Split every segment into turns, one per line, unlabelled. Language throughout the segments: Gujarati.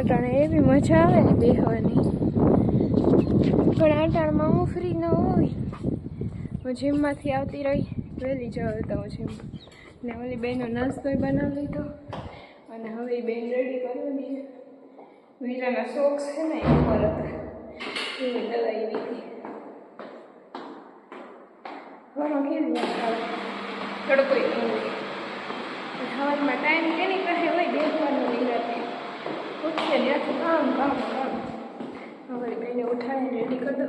અટાણે એવી મજા આવે ને બેહવાની, પણ અટાણમાં હું ફ્રી ન હોય. હું જીમમાંથી આવતી રહી, વહેલી જતા હું જીમ, ને ઓલી બેનનો નાસ્તો બનાવી લીધો અને હવે બેન રેડી કરવાની છે. વીરાના શોખ છે ને એ ઉપર હતા, એવી દવાઈ લીધી. ઘણો કેવી તડકો ખાવામાં ટાઈમ તેની પાસે હોય બેસવાનું નિરાતે ઉઠીએ ત્યાંથી કામ કામ કામ. હવે બેને ઉઠાડીને રેડી કરી દો,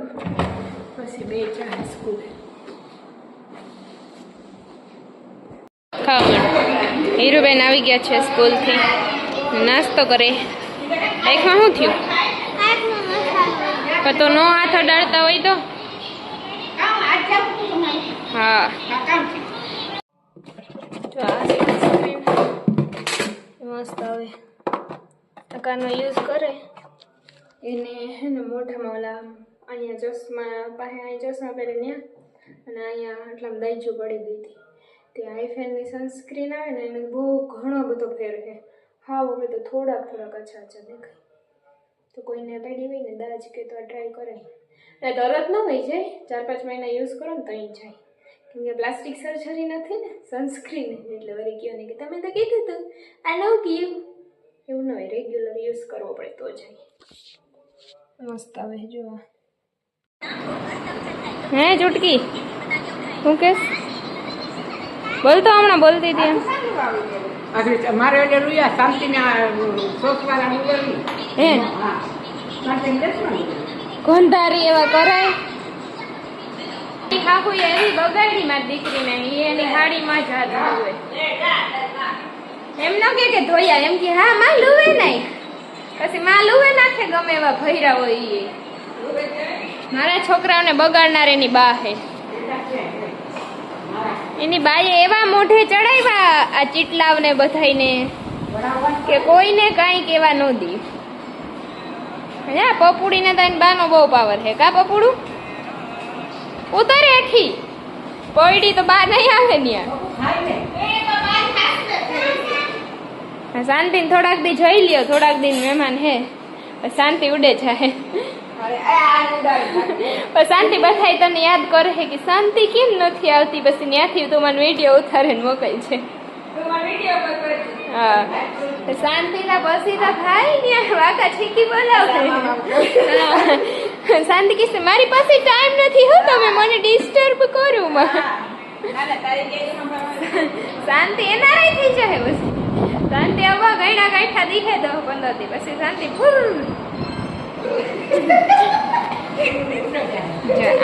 પછી બે જાય સ્કૂલ. ખાવા હીરુબેન આવી ગયા છે સ્કૂલથી, નાસ્તો કરે. આંખમાં શું થયું? તો નો હાથ અડાડતા હોય તો હા. જો આ મસ્ત આવે આકારનો યુઝ કરે એને હે ને મોઢામાં ઓલા અહીંયા ચશ્મા પાસે અહીં ચશ્મા પહેરે ત્યાં અને અહીંયા આટલામાં દાઈજું પડી ગઈ હતી. તે આઈફેનની સનસ્ક્રીન આવે ને એને બહુ ઘણો બધો ફેર છે. હા હવે તો થોડાક અચ્છા દેખાય. તો કોઈને પડી હોય ને દાજ કે તો ટ્રાય કરે. ને તરત ન હોય જાય, 4-5 મહિના યુઝ કરો ને તો અહીં જાય, કેમ કે પ્લાસ્ટિક સર્જરી નથી ને સનસ્ક્રીન, એટલે વળી કહો ને કે તમે તો કીધું હતું આ નવું કીધું. એવું ન હોય, રેગ્યુલર યુઝ કરવો પડે તો જાય. મસ્ત આવે જોવા. હે ચુટકી હું કેસ બોલતો હમણાં બોલતી હતી
મારે શાંતિના
હે ગોંધારી એવા કરાય. ખાખુ એવી બગાડી મારી દીકરીને, એની હાડીમાં જ હાથ ધોવે. એમ ન કે ધોયા, એમ કે હા માં લુવે નાખ, પછી માં લુવે નાખે ગમે એવા ભૈરા હોય એ. મારા છોકરાઓને બગાડનાર એની બા હે. એની બાએ એવા મોઢે ચડાવ્યા આ ચીટલાવને બધાઈને કે કોઈને કાંઈ કહેવા ન દી. હા પપુડીને તો એની બાનો બહુ પાવર છે. કા પપુડું ઉતારે હેઠી પડી તો બા નહીં આવે ત્યાં. શાંતિ થોડાક દી જોઈ લ્યો, થોડાક દિન મહેમાન હે, શાંતિ ઉડે જાય. શાંતિ બધાય તને યાદ કરે છે કે શાંતિ કેમ નથી આવતી, પછી ત્યાંથી તું મને વિડીયો ઉતારીને મોકલ છે. હા શાંતિ ના પછી તો ભાઈ ને વાકા છીકી બોલાવશે. શાંતિ કહેશે મારી પાસે ટાઈમ નથી, હું તમે મને ડિસ્ટર્બ કરું. શાંતિ એના થઈ જાય. પછી શાંતિ આવા ગયડા ગાંઠા દીખે તો 15 દી પછી શાંતિ ફૂલ.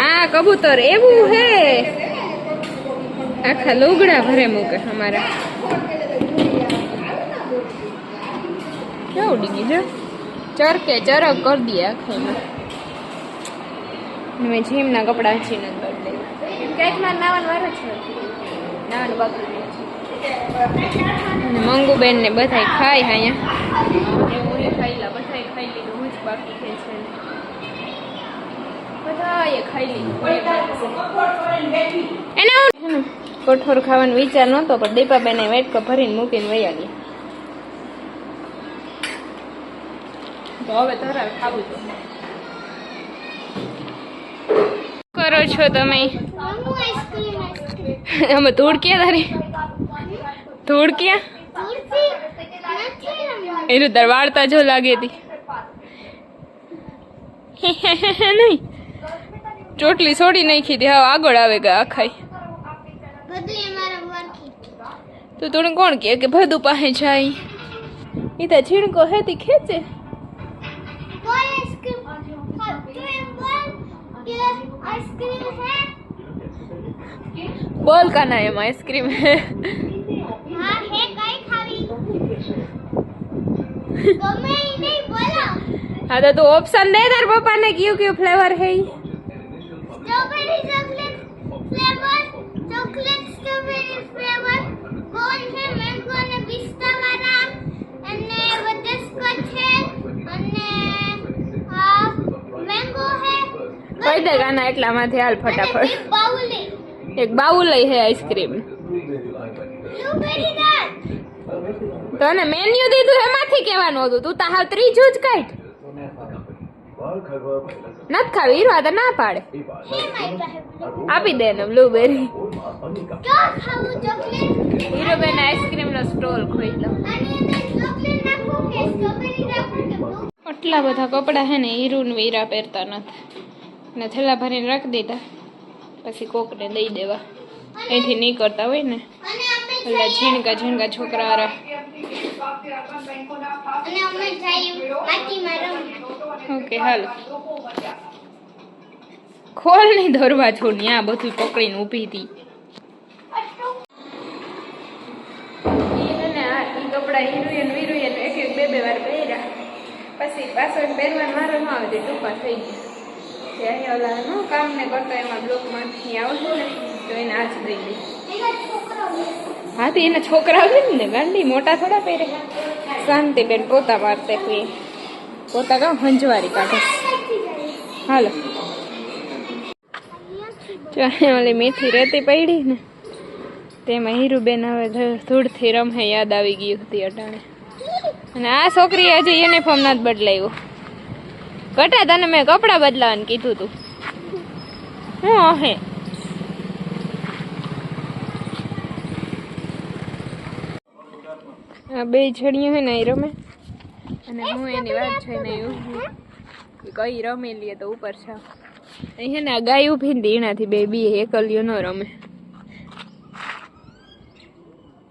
આ કબૂતર એવું હે આખા લુગડા ભરે મૂકે અમારા. કેવું ડીગી જો ચરકે ચરક કરી દે આખામાં. મેં જીમના કપડા છીને કરી દે, કંઈક માં નાવાનું વારો છે, નાવાનું બાકી છે. મંગુબેન ને બધા ખાય અહીંયા, ખાઈલા બધા ખાઈ લીધું, હું જ બાકી છે. બધાએ ખાઈ લીધું. એના કઠોર ખાવાનો વિચાર નહોતો, પણ દીપાબેને વેટકો ભરીને મૂકીને વયા ગયા. તો હવે તરાર ખાવું તો કરો છો તમે? અમે ધૂળક્યા તારી ધૂળક્યા એનું તાર વાળતા જો લાગે હતી નહીં, ચોટલી છોડી નાખી હતી. હા આગળ આવે કે આખાઈ તો તું કોણ કે ભદુ પાસે જાય? એ તો છીણકો હેતી ખેંચે. બોલ કાના એમ આઈસ્ક્રીમ હે? હા તો તું ઓપ્શન દે તાર પપ્પા ને, કયું કયું ફ્લેવર હે?
Strawberry chocolate flavour, chocolate strawberry flavour, कोन है मैंगो અને પિસ્તા વાળા અને બટરસ્કોચ છે અને આ મેંગો હે.
કઈ દે ગાના એટલામાંથી હાલ ફટાફટ. એક બાઉલ લઈ હે આઈસ્ક્રીમ.
બ્લૂબેરી નટ
તને મેન્યુ દીધું એમાંથી કહેવાનું હતું, તું તો હાવ ત્રીજું જ કાઢ. નથી ખાવી હીરો, આ તો ના પાડે. આપી દે ને બ્લુબેરી.
જો ખાવું ચોકલેટ
હીરો બેન આઈસ્ક્રીમ નો સ્ટોલ ખોઈ લો.
અને ચોકલેટ નાખું કે સ્ટ્રોબેરી નાખું કે blue?
આટલા બધા કપડા હે ને હીરો ને વીરા પહેરતા નથી, ને થેલા ભરીને રાખી દીધા, પછી કોકને દઈ દેવા. અહીંથી નીકળતા હોય ને
અને આપણે
ઓલા ઝીણકા ઝીણકા છોકરા હારા.
અને અમે જઈએ માટીમાં રમવા.
ઓકે હાલો, ખોલ નહીં દરવાજો ને આ બધું પકડીને ઊભી હતી. કપડા હીરોઈન વીરોઈન એક એક બે વાર પહેર્યા, પછી પાછળ પહેરવાનું મારો ન આવે ટૂંકા થઈ ગયા. ત્યારે ઓલા નો કામ ને કરતો એમાં બ્લોકમાંથી આવશે ને તો એને આજ દઈ દે. હા તો એના છોકરા આવે ને ગાંડી, મોટા થોડા પહેરે. શાંતિબેન પોતા મારતે કોઈ પોતા કામ હંજવારી કાઢે. હાલો, ઓલી મીઠી રેતી પડી ને તેમાં હીરુબેન હવે ધૂળથી રમે યાદ આવી ગયું હતી અટાણે. અને આ છોકરી હજી યુનિફોર્મ નથી બદલાવ્યો. ઘટા તને મેં કપડાં બદલાવાનું કીધું તું. હું હે આ બે છડીઓ હે ને એ રમે, અને હું એની વાત છે ને કઈ રમી લઈએ તો ઉપર છે. અહીં ને આ ગાય ઉભી ને એનાથી બે બી એકલીઓ ન રમે.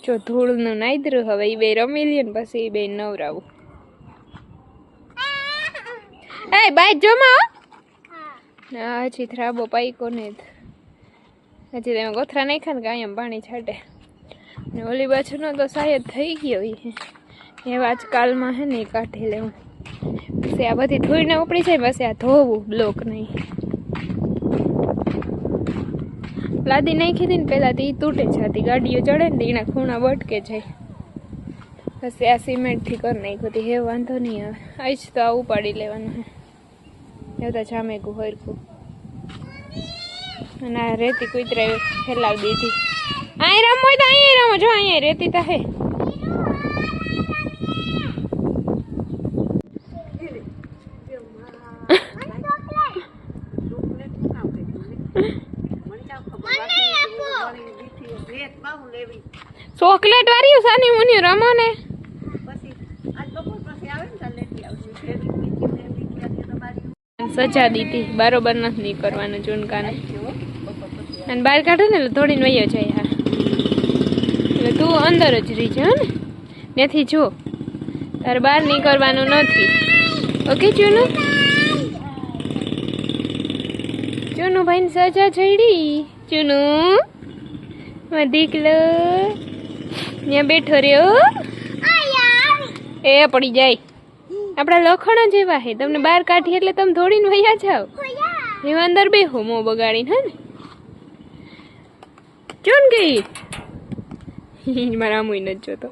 જો ધૂળનું નાઈદરું હવે એ બે રમી લઈએ ને પછી એ બે નવરાવું. એ બાઈક જોમાં હા હજી થરાબો પાઈકો ને હજી તમે કોથરા નાખ્યા ને કાયમ પાણી છાંટે. ને ઓલી બાજુનો તો શાયદ થઈ ગયો એવા આજકાલમાં હે ને એ કાઢી લેવું. પછી આ બધી ધોઈને ઉપડી જાય, પછી આ ધોવું બ્લોક નહીં. લાદી નાખી હતી ને પહેલાં તો એ તૂટે જતી, ગાડીઓ ચડે ને એના ખૂણા બટકે જાય. પછી આ સિમેન્ટથી કરી નાખ્યું હતી, હે વાંધો નહીં આવે. આજ તો આ ઉપાડી લેવાનું હે, એવું તો જામેકું હરકું. અને આ રેતી કુતરાએ ફેલાવી દીધી. અહીં રમવું હોય તો અહીંયા રમો, જો અહીંયા રેતી તો હે. ચોકલેટ વાળી સાની મુની રમો ને. સજા દીધી, બરોબર નથી નહીં કરવાનું ચૂનકાને. અને બહાર કાઢે ને એટલે થોડીને વયો જાય. હા એટલે તું અંદર જ રહી જા ને, ત્યાંથી જો તારે બહાર નીકળવાનું નથી. ઓકે ચૂનું? ચૂનું ભાઈને સજા ચડી. ચૂનું દીકલો ત્યાં બેઠો રહ્યો. એ પડી જાય. આપણા લખણ જેવા હે, તમને બહાર કાઢીએ એટલે તમે દોડીને વયા જાઓ. એમાં અંદર બેહો મો બગાડીને. હે ને ચૂન ગઈ મારા આમુય નથી જોતો.